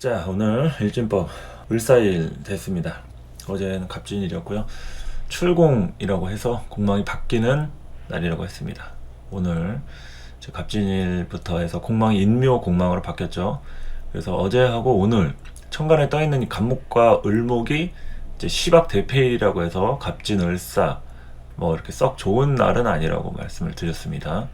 자, 오늘 일진법 을사일 됐습니다. 어제는 갑진일이었고요. 출공이라고 해서 공망이 바뀌는 날이라고 했습니다. 오늘 갑진일부터 해서 공망이 인묘 공망으로 바뀌었죠. 그래서 어제하고 오늘 천간에 떠있는 이 간목과 을목이 이제 시박대패일이라고 해서 갑진을사 뭐 이렇게 썩 좋은 날은 아니라고 말씀을 드렸습니다.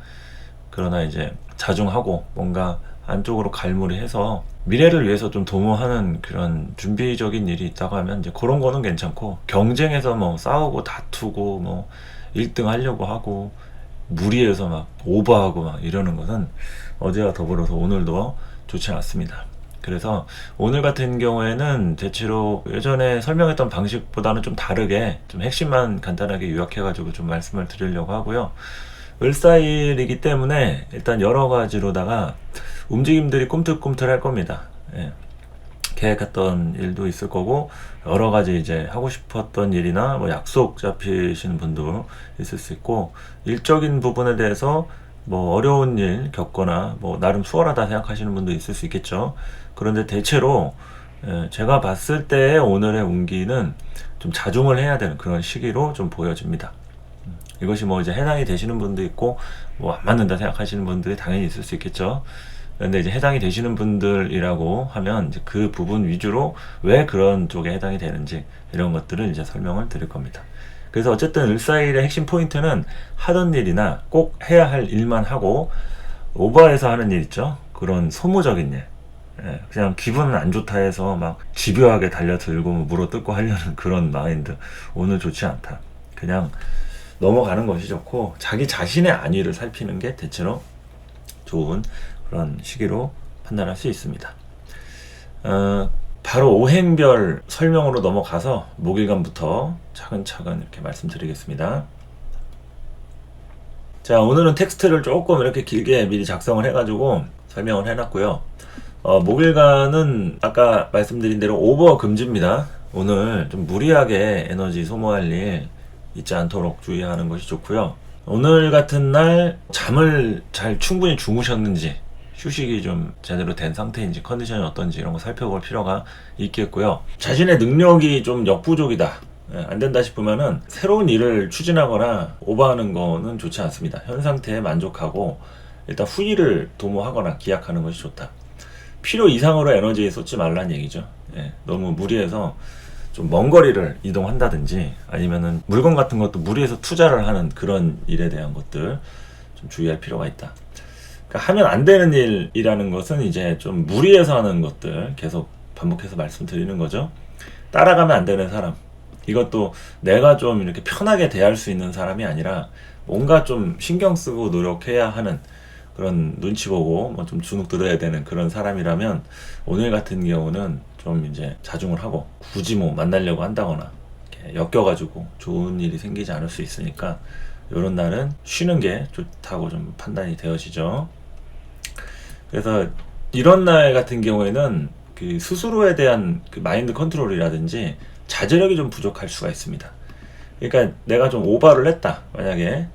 그러나 이제 자중하고 뭔가 안쪽으로 갈무리해서 미래를 위해서 좀 도모하는 그런 준비적인 일이 있다고 하면 이제 그런 거는 괜찮고, 경쟁에서 뭐 싸우고 다투고 뭐 1등 하려고 하고 무리해서 막 오버하고 막 이러는 것은 어제와 더불어서 오늘도 좋지 않습니다. 그래서 오늘 같은 경우에는 대체로 예전에 설명했던 방식보다는 좀 다르게 좀 핵심만 간단하게 요약해가지고 좀 말씀을 드리려고 하고요. 을사일이기 때문에 일단 여러 가지로다가 움직임들이 꿈틀꿈틀 할 겁니다. 예. 계획했던 일도 있을 거고, 여러 가지 이제 하고 싶었던 일이나 뭐 약속 잡히시는 분도 있을 수 있고, 일적인 부분에 대해서 뭐 어려운 일 겪거나 뭐 나름 수월하다 생각하시는 분도 있을 수 있겠죠. 그런데 대체로 제가 봤을 때 오늘의 운기는 좀 자중을 해야 되는 그런 시기로 좀 보여집니다. 이것이 뭐 이제 해당이 되시는 분도 있고 뭐 안 맞는다 생각하시는 분들이 당연히 있을 수 있겠죠. 그런데 이제 해당이 되시는 분들이라고 하면 이제 그 부분 위주로 왜 그런 쪽에 해당이 되는지 이런 것들을 이제 설명을 드릴 겁니다. 그래서 어쨌든 을사일의 핵심 포인트는 하던 일이나 꼭 해야 할 일만 하고, 오버해서 하는 일 있죠. 그런 소모적인 일. 그냥 기분은 안 좋다 해서 막 집요하게 달려들고 물어뜯고 하려는 그런 마인드, 오늘 좋지 않다. 그냥 넘어가는 것이 좋고 자기 자신의 안위를 살피는 게 대체로 좋은 그런 시기로 판단할 수 있습니다. 바로 오행별 설명으로 넘어가서 목일간부터 차근차근 이렇게 말씀드리겠습니다. 자, 오늘은 텍스트를 조금 이렇게 길게 미리 작성을 해가지고 설명을 해놨고요. 목일간은 아까 말씀드린 대로 오버 금지입니다. 오늘 좀 무리하게 에너지 소모할 일 있지 않도록 주의하는 것이 좋고요. 오늘 같은 날 잠을 잘 충분히 주무셨는지, 휴식이 좀 제대로 된 상태인지, 컨디션이 어떤지 이런 거 살펴볼 필요가 있겠고요. 자신의 능력이 좀 역부족이다, 안 된다 싶으면은 새로운 일을 추진하거나 오버하는 거는 좋지 않습니다. 현 상태에 만족하고 일단 후일을 도모하거나 기약하는 것이 좋다. 필요 이상으로 에너지 쏟지 말라는 얘기죠. 너무 무리해서 좀 먼 거리를 이동한다든지 아니면은 물건 같은 것도 무리해서 투자를 하는 그런 일에 대한 것들 좀 주의할 필요가 있다. 그러니까 하면 안 되는 일이라는 것은 이제 좀 무리해서 하는 것들 계속 반복해서 말씀드리는 거죠. 따라가면 안 되는 사람, 이것도 내가 좀 이렇게 편하게 대할 수 있는 사람이 아니라 뭔가 좀 신경 쓰고 노력해야 하는 그런 눈치 보고 뭐 좀 주눅 들어야 되는 그런 사람이라면 오늘 같은 경우는 좀 이제 자중을 하고, 굳이 뭐 만나려고 한다거나 이렇게 엮여가지고 좋은 일이 생기지 않을 수 있으니까 이런 날은 쉬는 게 좋다고 좀 판단이 되어지죠. 그래서 이런 날 같은 경우에는 그 스스로에 대한 그 마인드 컨트롤이라든지 자제력이 좀 부족할 수가 있습니다. 그러니까 내가 좀 오버를 했다, 만약에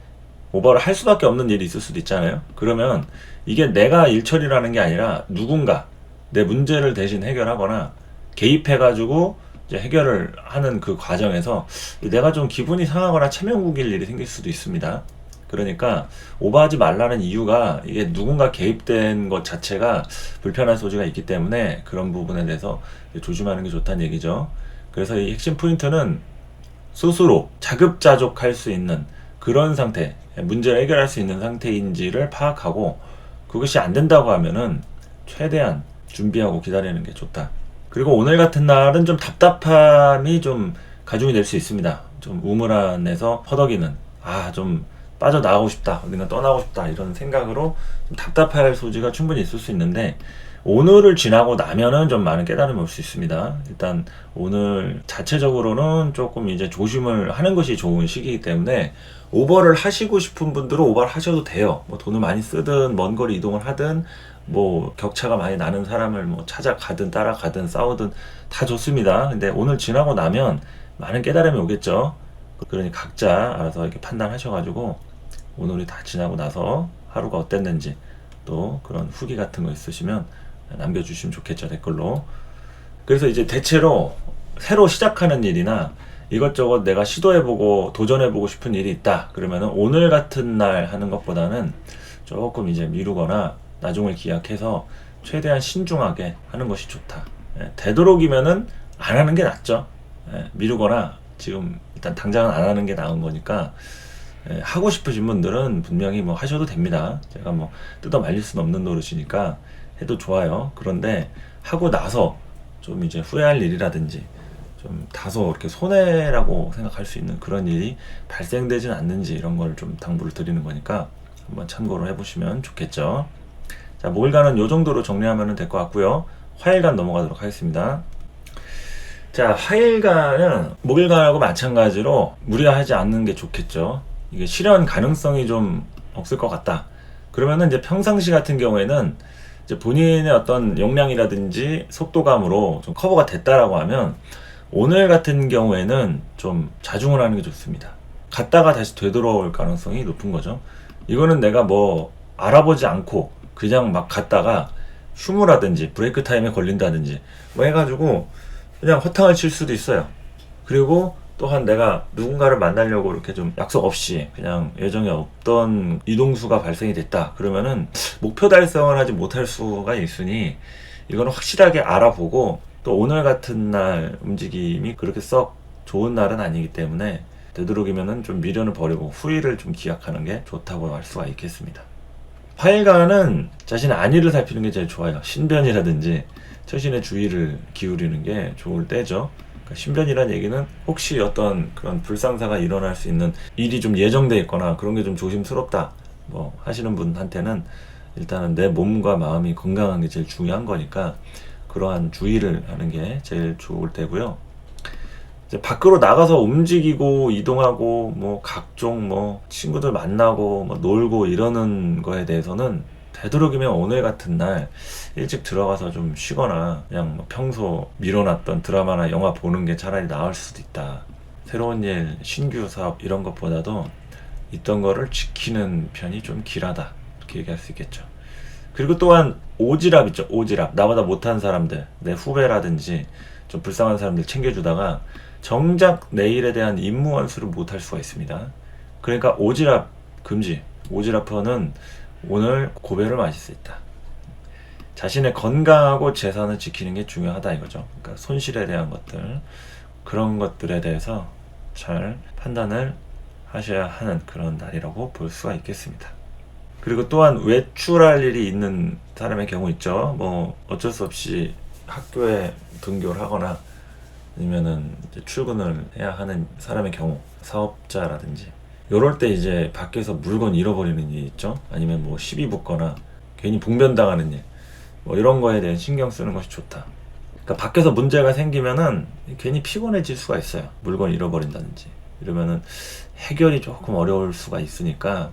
오버를 할 수밖에 없는 일이 있을 수도 있잖아요. 그러면 이게 내가 일 처리라는 게 아니라 누군가 내 문제를 대신 해결하거나 개입해가지고 이제 해결을 하는 그 과정에서 내가 좀 기분이 상하거나 체면구길 일이 생길 수도 있습니다. 그러니까 오버하지 말라는 이유가 이게 누군가 개입된 것 자체가 불편한 소지가 있기 때문에 그런 부분에 대해서 조심하는 게 좋다는 얘기죠. 그래서 이 핵심 포인트는 스스로 자급자족할 수 있는 그런 상태, 문제를 해결할 수 있는 상태인지를 파악하고, 그것이 안 된다고 하면은 최대한 준비하고 기다리는 게 좋다. 그리고 오늘 같은 날은 좀 답답함이 좀 가중이 될 수 있습니다. 좀 우물안에서 허덕이는, 좀 빠져나가고 싶다, 어딘가 떠나고 싶다 이런 생각으로 좀 답답할 소지가 충분히 있을 수 있는데, 오늘을 지나고 나면은 좀 많은 깨달음이 올 수 있습니다. 일단 오늘 자체적으로는 조금 이제 조심을 하는 것이 좋은 시기이기 때문에 오버를 하시고 싶은 분들은 오버를 하셔도 돼요. 뭐 돈을 많이 쓰든 먼 거리 이동을 하든 뭐 격차가 많이 나는 사람을 뭐 찾아가든 따라가든 싸우든 다 좋습니다. 근데 오늘 지나고 나면 많은 깨달음이 오겠죠. 그러니 각자 알아서 이렇게 판단하셔가지고 오늘이 다 지나고 나서 하루가 어땠는지 또 그런 후기 같은 거 있으시면 남겨주시면 좋겠죠, 댓글로. 그래서 이제 대체로 새로 시작하는 일이나 이것저것 내가 시도해보고 도전해보고 싶은 일이 있다 그러면은 오늘 같은 날 하는 것보다는 조금 이제 미루거나 나중을 기약해서 최대한 신중하게 하는 것이 좋다. 되도록이면은 안 하는 게 낫죠. 미루거나 지금 일단 당장은 안 하는 게 나은 거니까 하고 싶으신 분들은 분명히 뭐 하셔도 됩니다. 제가 뭐 뜯어 말릴 수는 없는 노릇이니까 해도 좋아요. 그런데 하고 나서 좀 이제 후회할 일이라든지 좀 다소 이렇게 손해라고 생각할 수 있는 그런 일이 발생되진 않는지 이런 걸 좀 당부를 드리는 거니까 한번 참고를 해보시면 좋겠죠. 자, 목일간은 요 정도로 정리하면 될 것 같고요. 화일간 넘어가도록 하겠습니다. 자, 화일간은 목일간하고 마찬가지로 무리하지 않는 게 좋겠죠. 이게 실현 가능성이 좀 없을 것 같다. 그러면은 이제 평상시 같은 경우에는 이제 본인의 어떤 역량이라든지 속도감으로 좀 커버가 됐다라고 하면 오늘 같은 경우에는 좀 자중을 하는 게 좋습니다. 갔다가 다시 되돌아올 가능성이 높은 거죠. 이거는 내가 뭐 알아보지 않고 그냥 막 갔다가 휴무라든지 브레이크 타임에 걸린다든지 뭐 해가지고 그냥 허탕을 칠 수도 있어요. 그리고 또한 내가 누군가를 만나려고 이렇게 좀 약속 없이 그냥 예정에 없던 이동수가 발생이 됐다 그러면은 목표 달성을 하지 못할 수가 있으니 이거는 확실하게 알아보고 또 오늘 같은 날 움직임이 그렇게 썩 좋은 날은 아니기 때문에 되도록이면은 좀 미련을 버리고 후일을 좀 기약하는 게 좋다고 할 수가 있겠습니다. 화일간은 자신의 안위를 살피는 게 제일 좋아요. 신변이라든지 처신의 주의를 기울이는 게 좋을 때죠. 그러니까 신변이란 얘기는 혹시 어떤 그런 불상사가 일어날 수 있는 일이 좀 예정돼 있거나 그런 게 좀 조심스럽다 뭐 하시는 분한테는 일단은 내 몸과 마음이 건강한 게 제일 중요한 거니까 그러한 주의를 하는 게 제일 좋을 때고요. 이제 밖으로 나가서 움직이고 이동하고 뭐 각종 뭐 친구들 만나고 뭐 놀고 이러는 거에 대해서는 되도록이면 오늘 같은 날 일찍 들어가서 좀 쉬거나 그냥 뭐 평소 미뤄놨던 드라마나 영화 보는 게 차라리 나을 수도 있다. 새로운 일, 신규 사업 이런 것보다도 있던 거를 지키는 편이 좀 길하다. 이렇게 얘기할 수 있겠죠. 그리고 또한 오지랖 있죠. 오지랖. 나보다 못한 사람들, 내 후배라든지 좀 불쌍한 사람들 챙겨주다가 정작 내 일에 대한 임무 완수를 못할 수가 있습니다. 그러니까 오지랖 금지. 오지랖퍼는 오늘 고배를 마실 수 있다. 자신의 건강하고 재산을 지키는 게 중요하다 이거죠. 그러니까 손실에 대한 것들 그런 것들에 대해서 잘 판단을 하셔야 하는 그런 날이라고 볼 수가 있겠습니다. 그리고 또한 외출할 일이 있는 사람의 경우 있죠. 뭐 어쩔 수 없이 학교에 등교를 하거나 아니면은 이제 출근을 해야 하는 사람의 경우, 사업자라든지 요럴 때 이제 밖에서 물건 잃어버리는 일 있죠. 아니면 뭐 시비 붙거나 괜히 봉변당하는 일, 뭐 이런 거에 대해 신경 쓰는 것이 좋다. 그러니까 밖에서 문제가 생기면은 괜히 피곤해질 수가 있어요. 물건 잃어버린다든지 이러면은 해결이 조금 어려울 수가 있으니까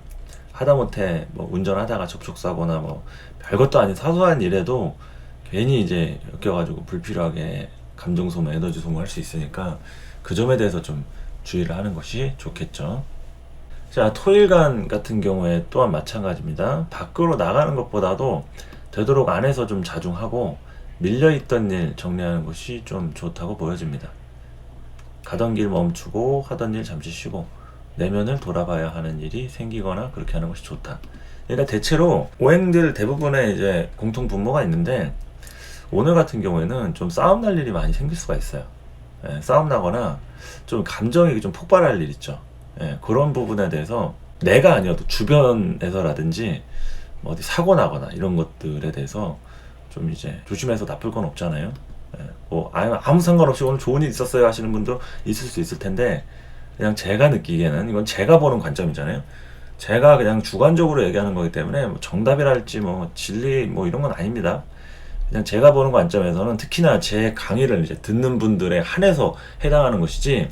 하다못해 뭐 운전하다가 접촉사고나 뭐 별것도 아닌 사소한 일에도 괜히 이제 엮여가지고 불필요하게 감정 소모, 에너지 소모할 수 있으니까 그 점에 대해서 좀 주의를 하는 것이 좋겠죠. 자, 토일간 같은 경우에 또한 마찬가지입니다. 밖으로 나가는 것보다도 되도록 안에서 좀 자중하고 밀려있던 일 정리하는 것이 좀 좋다고 보여집니다. 가던 길 멈추고 하던 일 잠시 쉬고 내면을 돌아봐야 하는 일이 생기거나 그렇게 하는 것이 좋다. 그러니까 대체로 오행들 대부분의 이제 공통 분모가 있는데 오늘 같은 경우에는 좀 싸움 날 일이 많이 생길 수가 있어요. 싸움 나거나 좀 감정이 좀 폭발할 일 있죠. 그런 부분에 대해서 내가 아니어도 주변에서라든지 뭐 어디 사고 나거나 이런 것들에 대해서 좀 이제 조심해서 나쁠 건 없잖아요. 뭐 아무 상관없이 오늘 좋은 일 있었어요 하시는 분도 있을 수 있을 텐데 그냥 제가 느끼기에는 이건 제가 보는 관점이잖아요. 제가 그냥 주관적으로 얘기하는 거기 때문에 뭐 정답이랄지 뭐 진리 뭐 이런 건 아닙니다. 그냥 제가 보는 관점에서는 특히나 제 강의를 이제 듣는 분들에 한해서 해당하는 것이지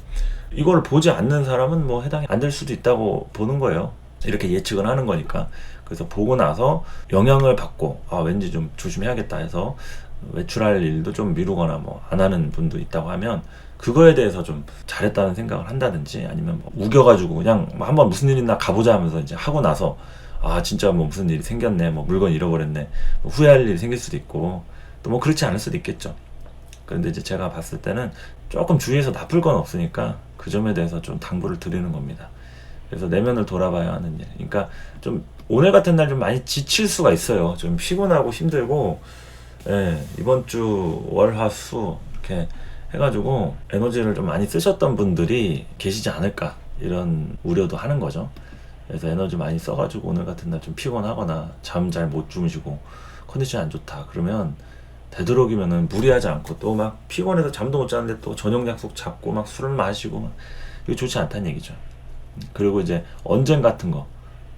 이걸 보지 않는 사람은 뭐 해당이 안 될 수도 있다고 보는 거예요. 이렇게 예측은 하는 거니까. 그래서 보고 나서 영향을 받고 왠지 좀 조심해야겠다 해서 외출할 일도 좀 미루거나 뭐 안 하는 분도 있다고 하면 그거에 대해서 좀 잘했다는 생각을 한다든지 아니면 뭐 우겨가지고 그냥 뭐 한번 무슨 일 있나 가보자 하면서 이제 하고 나서 진짜 뭐 무슨 일이 생겼네 뭐 물건 잃어버렸네 뭐 후회할 일이 생길 수도 있고 또 뭐 그렇지 않을 수도 있겠죠. 그런데 이제 제가 봤을 때는 조금 주위에서 나쁠 건 없으니까 그 점에 대해서 좀 당부를 드리는 겁니다. 그래서 내면을 돌아봐야 하는 일. 그러니까 좀 오늘 같은 날 좀 많이 지칠 수가 있어요. 좀 피곤하고 힘들고, 예, 이번 주 월화수 이렇게 해가지고 에너지를 좀 많이 쓰셨던 분들이 계시지 않을까 이런 우려도 하는 거죠. 그래서 에너지 많이 써가지고 오늘 같은 날 좀 피곤하거나 잠 잘 못 주무시고 컨디션 안 좋다 그러면 되도록이면은 무리하지 않고 또 막 피곤해서 잠도 못 자는데 또 저녁 약속 잡고 막 술을 마시고 막 이거 좋지 않다는 얘기죠. 그리고 이제 언쟁 같은 거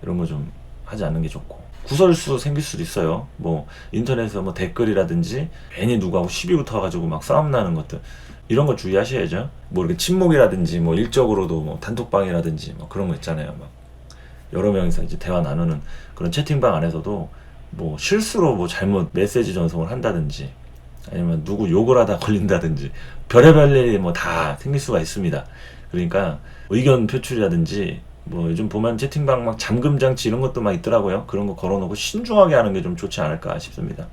이런 거 좀 하지 않는 게 좋고, 구설수 생길 수도 있어요. 뭐 인터넷에서 뭐 댓글이라든지 괜히 누구하고 시비 붙어가지고 막 싸움 나는 것들 이런 거 주의하셔야죠. 뭐 이렇게 친목이라든지 뭐 일적으로도 뭐 단톡방이라든지 뭐 그런 거 있잖아요. 막 여러 명이서 이제 대화 나누는 그런 채팅방 안에서도 뭐 실수로 뭐 잘못 메시지 전송을 한다든지 아니면 누구 욕을 하다 걸린다든지 별의별 일이 뭐 다 생길 수가 있습니다. 그러니까 의견 표출이라든지 뭐 요즘 보면 채팅방 막 잠금 장치 이런 것도 막 있더라고요. 그런 거 걸어놓고 신중하게 하는 게 좀 좋지 않을까 싶습니다.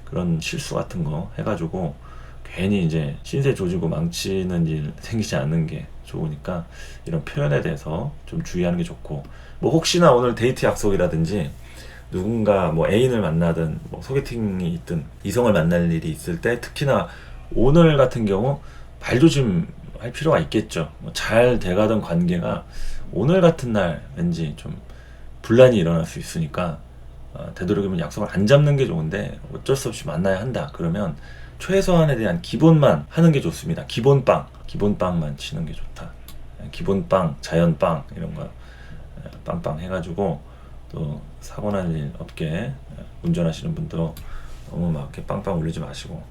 그런 실수 같은 거 해가지고 괜히 이제 신세 조지고 망치는 일 생기지 않는 게 좋으니까 이런 표현에 대해서 좀 주의하는 게 좋고, 뭐 혹시나 오늘 데이트 약속이라든지 누군가 뭐 애인을 만나든 뭐 소개팅이 있든 이성을 만날 일이 있을 때 특히나 오늘 같은 경우 발조심할 필요가 있겠죠. 뭐잘 돼가던 관계가 오늘 같은 날 왠지 좀 분란이 일어날 수 있으니까 되도록이면 약속을 안 잡는 게 좋은데 어쩔 수 없이 만나야 한다 그러면 최소한에 대한 기본만 하는 게 좋습니다. 기본빵만 치는 게 좋다. 기본빵, 자연빵 이런 거 빵빵 해가지고 또 사고 날 일 없게 운전하시는 분도 너무 막 이렇게 빵빵 울리지 마시고,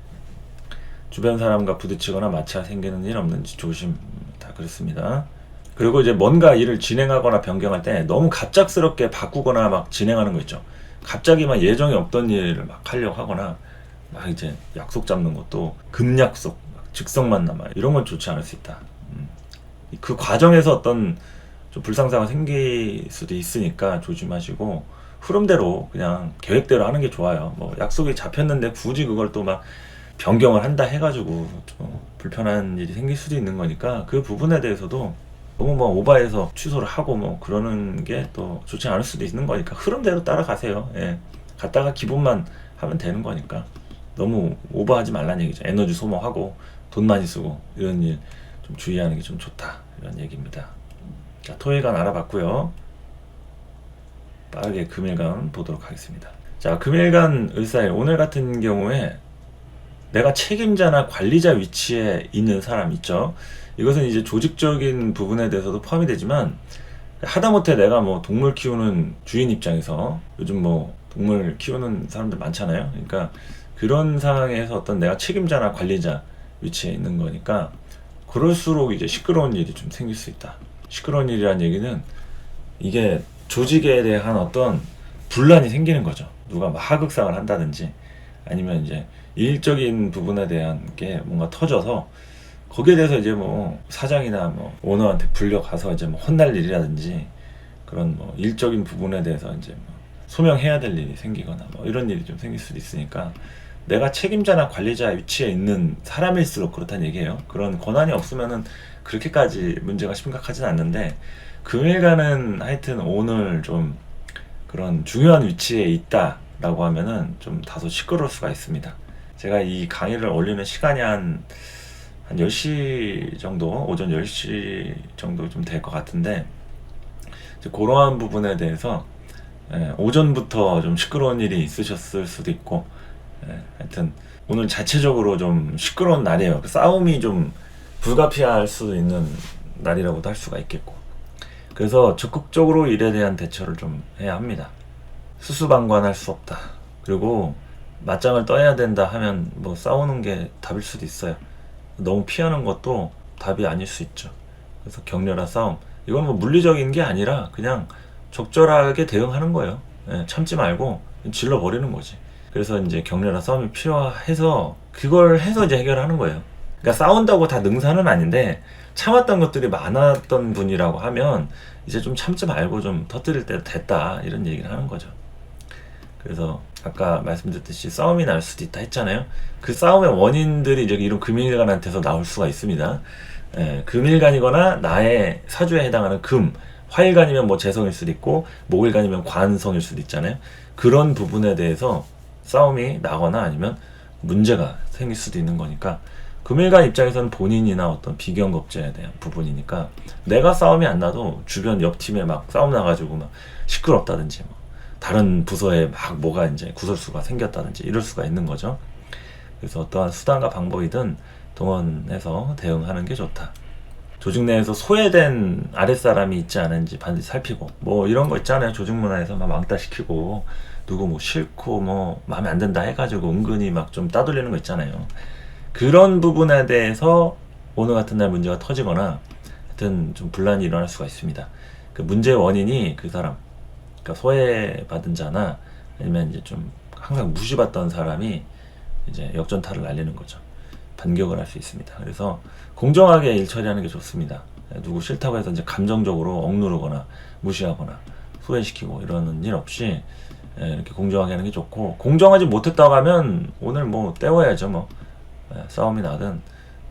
주변 사람과 부딪히거나 마찰 생기는 일 없는지 조심, 다 그렇습니다. 그리고 이제 뭔가 일을 진행하거나 변경할 때 너무 갑작스럽게 바꾸거나 막 진행하는 거 있죠. 갑자기 막 예정이 없던 일을 막 하려고 하거나 막 이제 약속 잡는 것도 급약속, 즉석 만남 이런 건 좋지 않을 수 있다. 그 과정에서 어떤 좀 불상사가 생길 수도 있으니까 조심하시고 흐름대로 그냥 계획대로 하는 게 좋아요. 뭐 약속이 잡혔는데 굳이 그걸 또 막 변경을 한다 해가지고 좀 불편한 일이 생길 수도 있는 거니까 그 부분에 대해서도 너무 뭐 오버해서 취소를 하고 뭐 그러는 게 또 좋지 않을 수도 있는 거니까 흐름대로 따라가세요. 예. 갔다가 기본만 하면 되는 거니까 너무 오버하지 말라는 얘기죠. 에너지 소모하고 돈 많이 쓰고 이런 일 좀 주의하는 게 좀 좋다 이런 얘기입니다. 자, 토일간 알아봤고요. 빠르게 금일간 보도록 하겠습니다. 자, 금일간 을사일 오늘 같은 경우에 내가 책임자나 관리자 위치에 있는 사람 있죠. 이것은 이제 조직적인 부분에 대해서도 포함이 되지만 하다못해 내가 뭐 동물 키우는 주인 입장에서 요즘 뭐 동물 키우는 사람들 많잖아요. 그러니까 그런 상황에서 어떤 내가 책임자나 관리자 위치에 있는 거니까 그럴수록 이제 시끄러운 일이 좀 생길 수 있다. 시끄러운 일이란 얘기는 이게 조직에 대한 어떤 분란이 생기는 거죠. 누가 막 하극상을 한다든지 아니면 이제 일적인 부분에 대한 게 뭔가 터져서 거기에 대해서 이제 뭐 사장이나 뭐 오너한테 불려가서 이제 뭐 혼날 일이라든지 그런 뭐 일적인 부분에 대해서 이제 뭐 소명해야 될 일이 생기거나 뭐 이런 일이 좀 생길 수도 있으니까 내가 책임자나 관리자 위치에 있는 사람일수록 그렇다는 얘기예요. 그런 권한이 없으면은 그렇게까지 문제가 심각하진 않는데 금일간은 하여튼 오늘 좀 그런 중요한 위치에 있다라고 하면은 좀 다소 시끄러울 수가 있습니다. 제가 이 강의를 올리는 시간이 한 10시 정도, 오전 10시 정도 좀 될 것 같은데 이제 그러한 부분에 대해서 오전부터 좀 시끄러운 일이 있으셨을 수도 있고 하여튼 오늘 자체적으로 좀 시끄러운 날이에요. 싸움이 좀 불가피할 수도 있는 날이라고도 할 수가 있겠고, 그래서 적극적으로 일에 대한 대처를 좀 해야 합니다. 수수방관할 수 없다. 그리고 맞짱을 떠야 된다 하면 뭐 싸우는 게 답일 수도 있어요. 너무 피하는 것도 답이 아닐 수 있죠. 그래서 격렬한 싸움, 이건 뭐 물리적인 게 아니라 그냥 적절하게 대응하는 거예요. 참지 말고 질러버리는 거지. 그래서 이제 격렬한 싸움이 필요해서 그걸 해서 이제 해결하는 거예요. 그러니까 싸운다고 다 능사는 아닌데 참았던 것들이 많았던 분이라고 하면 이제 좀 참지 말고 좀 터뜨릴 때 됐다 이런 얘기를 하는 거죠. 그래서 아까 말씀드렸듯이 싸움이 날 수도 있다 했잖아요. 그 싸움의 원인들이 이제 이런 금일간한테서 나올 수가 있습니다. 금일간이거나 나의 사주에 해당하는 금, 화일간이면 뭐 재성일 수도 있고 목일간이면 관성일 수도 있잖아요. 그런 부분에 대해서 싸움이 나거나 아니면 문제가 생길 수도 있는 거니까, 금일간 입장에서는 본인이나 어떤 비경겁제에 대한 부분이니까 내가 싸움이 안 나도 주변 옆 팀에 막 싸움 나가지고 막 시끄럽다든지 뭐 다른 부서에 막 뭐가 이제 구설수가 생겼다든지 이럴 수가 있는 거죠. 그래서 어떠한 수단과 방법이든 동원해서 대응하는 게 좋다. 조직 내에서 소외된 아랫사람이 있지 않은지 반드시 살피고, 뭐 이런 거 있잖아요. 조직 문화에서 막 왕따시키고 누구 뭐 싫고 뭐 마음에 안 든다 해가지고 은근히 막 좀 따돌리는 거 있잖아요. 그런 부분에 대해서 오늘 같은 날 문제가 터지거나 하여튼 좀 분란이 일어날 수가 있습니다. 그 문제의 원인이 그 사람, 그러니까 소외받은 자나 아니면 이제 좀 항상 무시받던 사람이 이제 역전타를 날리는 거죠. 반격을 할 수 있습니다. 그래서 공정하게 일 처리하는 게 좋습니다. 누구 싫다고 해서 이제 감정적으로 억누르거나 무시하거나 소외시키고 이러는 일 없이 이렇게 공정하게 하는 게 좋고, 공정하지 못했다고 하면 오늘 뭐 때워야죠. 뭐 싸움이 나든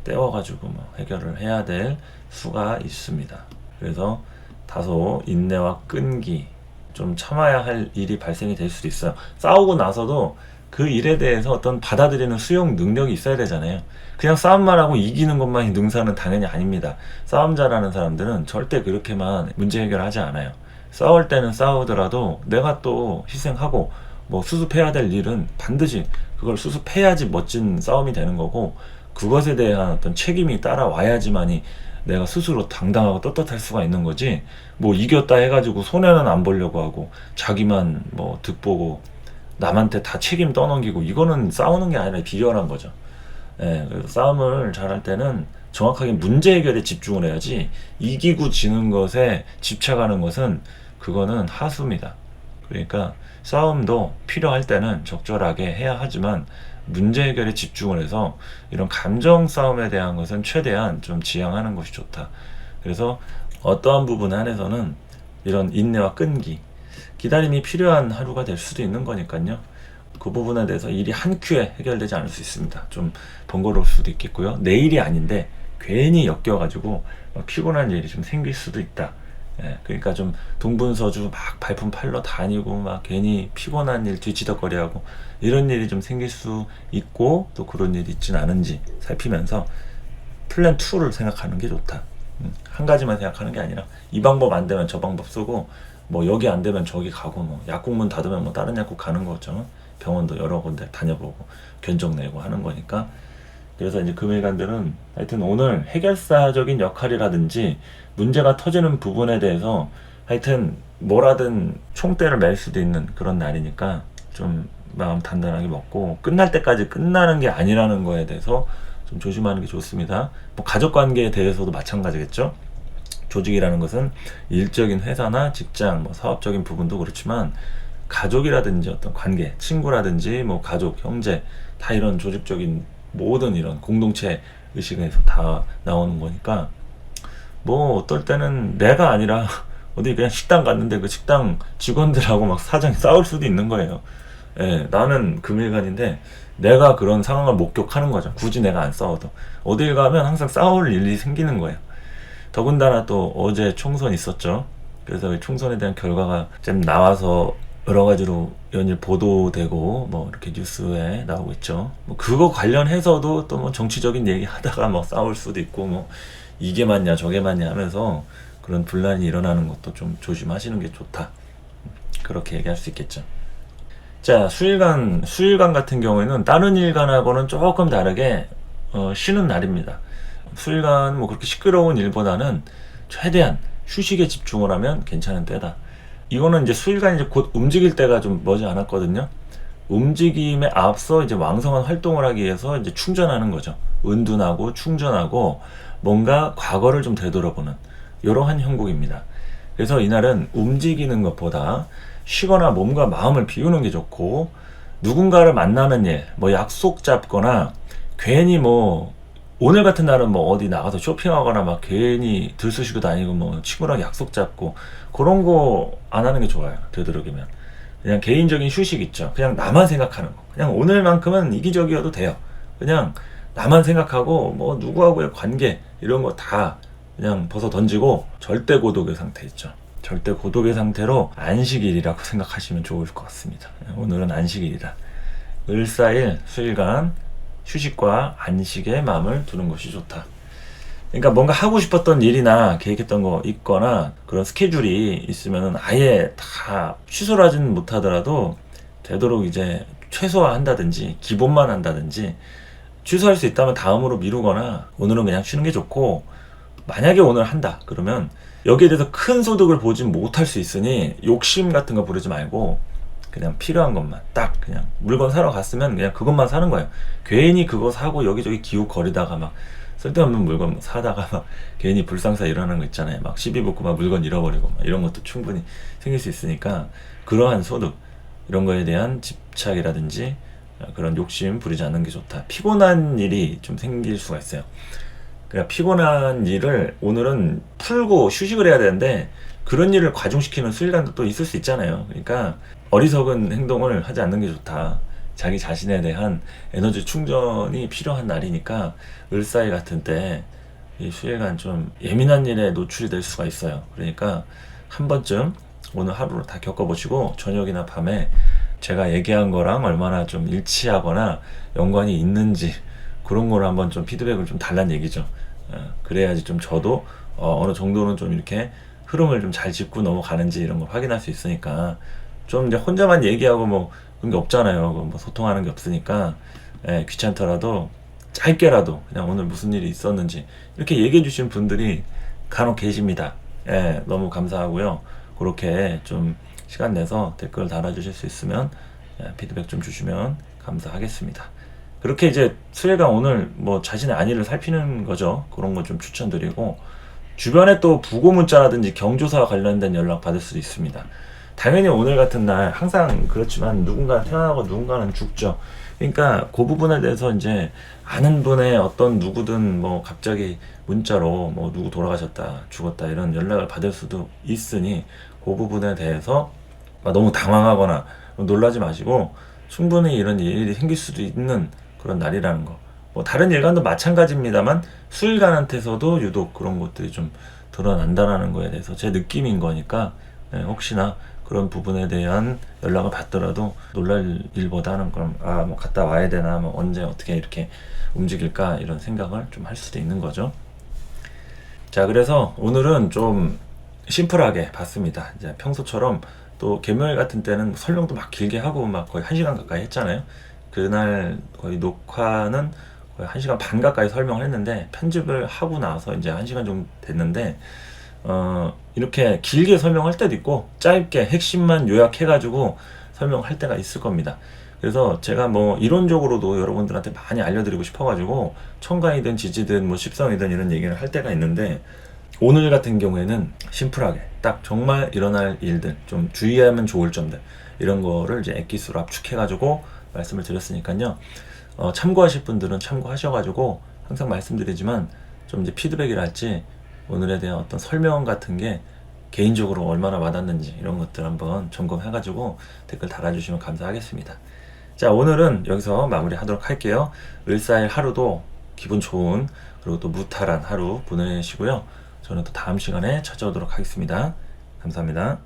때워가지고 뭐 해결을 해야 될 수가 있습니다. 그래서 다소 인내와 끈기, 좀 참아야 할 일이 발생이 될 수도 있어요. 싸우고 나서도 그 일에 대해서 어떤 받아들이는 수용 능력이 있어야 되잖아요. 그냥 싸움만 하고 이기는 것만이 능사는 당연히 아닙니다. 싸움 잘하는 사람들은 절대 그렇게만 문제 해결하지 않아요. 싸울 때는 싸우더라도 내가 또 희생하고 뭐 수습해야 될 일은 반드시 그걸 수습해야지 멋진 싸움이 되는 거고, 그것에 대한 어떤 책임이 따라와야지만이 내가 스스로 당당하고 떳떳할 수가 있는 거지, 뭐 이겼다 해가지고 손해는 안 보려고 하고 자기만 뭐 득보고 남한테 다 책임 떠넘기고, 이거는 싸우는 게 아니라 비열한 거죠. 그래서 싸움을 잘할 때는 정확하게 문제 해결에 집중을 해야지, 이기고 지는 것에 집착하는 것은 그거는 하수입니다. 그러니까 싸움도 필요할 때는 적절하게 해야 하지만 문제 해결에 집중을 해서 이런 감정 싸움에 대한 것은 최대한 좀 지양하는 것이 좋다. 그래서 어떠한 부분 안에서는 이런 인내와 끈기, 기다림이 필요한 하루가 될 수도 있는 거니까요. 그 부분에 대해서 일이 한 큐에 해결되지 않을 수 있습니다. 좀 번거로울 수도 있겠고요. 내 일이 아닌데 괜히 엮여가지고 피곤한 일이 좀 생길 수도 있다. 그러니까 좀 동분서주 막 발품 팔러 다니고 막 괜히 피곤한 일 뒤치덕거리하고 이런 일이 좀 생길 수 있고, 또 그런 일이 있진 않은지 살피면서 플랜 2를 생각하는 게 좋다. 한 가지만 생각하는 게 아니라 이 방법 안 되면 저 방법 쓰고, 뭐 여기 안 되면 저기 가고, 뭐 약국문 닫으면 뭐 다른 약국 가는 거죠. 병원도 여러 군데 다녀보고 견적 내고 하는 거니까. 그래서 이제 금일간들은 하여튼 오늘 해결사적인 역할이라든지 문제가 터지는 부분에 대해서 하여튼 뭐라든 총대를 맬 수도 있는 그런 날이니까 좀 마음 단단하게 먹고, 끝날 때까지 끝나는 게 아니라는 거에 대해서 좀 조심하는 게 좋습니다. 뭐 가족관계에 대해서도 마찬가지겠죠. 조직이라는 것은 일적인 회사나 직장, 뭐 사업적인 부분도 그렇지만 가족이라든지 어떤 관계, 친구라든지 뭐 가족, 형제, 다 이런 조직적인 모든 이런 공동체 의식에서 다 나오는 거니까, 뭐 어떨 때는 내가 아니라 어디 그냥 식당 갔는데 그 식당 직원들하고 막 사장이 싸울 수도 있는 거예요. 나는 금일간인데 내가 그런 상황을 목격하는 거죠. 굳이 내가 안 싸워도 어딜 가면 항상 싸울 일이 생기는 거예요. 더군다나 또 어제 총선 있었죠. 그래서 총선에 대한 결과가 좀 나와서 여러 가지로 연일 보도되고 뭐 이렇게 뉴스에 나오고 있죠. 뭐 그거 관련해서도 또 뭐 정치적인 얘기 하다가 뭐 싸울 수도 있고, 뭐 이게 맞냐 저게 맞냐 하면서 그런 분란이 일어나는 것도 좀 조심하시는 게 좋다. 그렇게 얘기할 수 있겠죠. 자, 수일간 같은 경우에는 다른 일간하고는 조금 다르게 쉬는 날입니다. 수일간 뭐 그렇게 시끄러운 일보다는 최대한 휴식에 집중을 하면 괜찮은 때다. 이거는 이제 수일간이 이제 곧 움직일 때가 좀 머지 않았거든요. 움직임에 앞서 이제 왕성한 활동을 하기 위해서 이제 충전하는 거죠. 은둔하고 충전하고 뭔가 과거를 좀 되돌아보는 이러한 형국입니다. 그래서 이날은 움직이는 것보다 쉬거나 몸과 마음을 비우는 게 좋고, 누군가를 만나는 일, 뭐 약속 잡거나 괜히 뭐 오늘 같은 날은 뭐 어디 나가서 쇼핑하거나 막 괜히 들쑤시고 다니고 뭐 친구랑 약속 잡고 그런 거 안 하는 게 좋아요. 되도록이면. 그냥 개인적인 휴식 있죠. 그냥 나만 생각하는 거. 그냥 오늘만큼은 이기적이어도 돼요. 그냥 나만 생각하고 뭐 누구하고의 관계 이런 거 다 그냥 벗어 던지고 절대 고독의 상태 있죠. 절대 고독의 상태로 안식일이라고 생각하시면 좋을 것 같습니다. 오늘은 안식일이다. 을사일 수일간 휴식과 안식에 마음을 두는 것이 좋다. 그러니까 뭔가 하고 싶었던 일이나 계획했던 거 있거나 그런 스케줄이 있으면 아예 다 취소를 하진 못하더라도 되도록 이제 최소화한다든지 기본만 한다든지 취소할 수 있다면 다음으로 미루거나 오늘은 그냥 쉬는 게 좋고, 만약에 오늘 한다 그러면 여기에 대해서 큰 소득을 보진 못할 수 있으니 욕심 같은 거 부르지 말고 그냥 필요한 것만 딱 그냥 물건 사러 갔으면 그냥 그것만 사는 거예요. 괜히 그거 사고 여기저기 기웃거리다가 막 쓸데없는 물건 사다가 막 괜히 불상사 일어나는 거 있잖아요. 막 시비 붙고 막 물건 잃어버리고 막 이런 것도 충분히 생길 수 있으니까 그러한 소득 이런 거에 대한 집착이라든지 그런 욕심 부리지 않는 게 좋다. 피곤한 일이 좀 생길 수가 있어요. 그러니까 피곤한 일을 오늘은 풀고 휴식을 해야 되는데 그런 일을 과중시키는 수일간도 또 있을 수 있잖아요. 그러니까 어리석은 행동을 하지 않는 게 좋다. 자기 자신에 대한 에너지 충전이 필요한 날이니까 을사일 같은 때 이 수일간 좀 예민한 일에 노출이 될 수가 있어요. 그러니까 한 번쯤 오늘 하루를 다 겪어보시고 저녁이나 밤에 제가 얘기한 거랑 얼마나 좀 일치하거나 연관이 있는지 그런 걸 한번 좀 피드백을 좀 달란 얘기죠. 그래야지 좀 저도 어느 정도는 좀 이렇게 흐름을 좀 잘 짚고 넘어가는지 이런 걸 확인할 수 있으니까, 좀 이제 혼자만 얘기하고 뭐 그런 게 없잖아요. 뭐 소통하는 게 없으니까 귀찮더라도 짧게라도 그냥 오늘 무슨 일이 있었는지 이렇게 얘기해 주신 분들이 간혹 계십니다. 너무 감사하고요. 그렇게 좀 시간 내서 댓글 달아주실 수 있으면 피드백 좀 주시면 감사하겠습니다. 그렇게 이제 수혜가 오늘 뭐 자신의 안위를 살피는 거죠. 그런 거 좀 추천드리고, 주변에 또 부고 문자라든지 경조사와 관련된 연락 받을 수도 있습니다. 당연히 오늘 같은 날 항상 그렇지만 누군가는 태어나고 누군가는 죽죠. 그러니까 그 부분에 대해서 이제 아는 분의 어떤 누구든 뭐 갑자기 문자로 뭐 누구 돌아가셨다 죽었다 이런 연락을 받을 수도 있으니 그 부분에 대해서 너무 당황하거나 놀라지 마시고, 충분히 이런 일이 생길 수도 있는 그런 날이라는 거. 뭐 다른 일간도 마찬가지입니다만 수일간한테서도 유독 그런 것들이 좀 드러난다라는 거에 대해서 제 느낌인 거니까 혹시나 그런 부분에 대한 연락을 받더라도 놀랄 일보다는 그럼 뭐 갔다 와야 되나, 뭐 언제 어떻게 이렇게 움직일까 이런 생각을 좀 할 수도 있는 거죠. 자, 그래서 오늘은 좀 심플하게 봤습니다. 이제 평소처럼 또 개묘일 같은 때는 설명도 막 길게 하고 막 거의 1시간 가까이 했잖아요. 그날 거의 녹화는 거의 1시간 반 가까이 설명을 했는데 편집을 하고 나서 이제 1시간 정도 됐는데 이렇게 길게 설명할 때도 있고 짧게 핵심만 요약해가지고 설명할 때가 있을 겁니다. 그래서 제가 뭐 이론적으로도 여러분들한테 많이 알려드리고 싶어가지고 청강이든 지지든 뭐 십성이든 이런 얘기를 할 때가 있는데, 오늘 같은 경우에는 심플하게 딱 정말 일어날 일들, 좀 주의하면 좋을 점들 이런 거를 이제 엑기스로 압축해가지고 말씀을 드렸으니까요. 참고하실 분들은 참고하셔가지고 항상 말씀드리지만 좀 이제 피드백이랄지 오늘에 대한 어떤 설명 같은 게 개인적으로 얼마나 와닿는지 이런 것들 한번 점검해가지고 댓글 달아주시면 감사하겠습니다. 자, 오늘은 여기서 마무리하도록 할게요. 을사일 하루도 기분 좋은 그리고 또 무탈한 하루 보내시고요. 저는 또 다음 시간에 찾아오도록 하겠습니다. 감사합니다.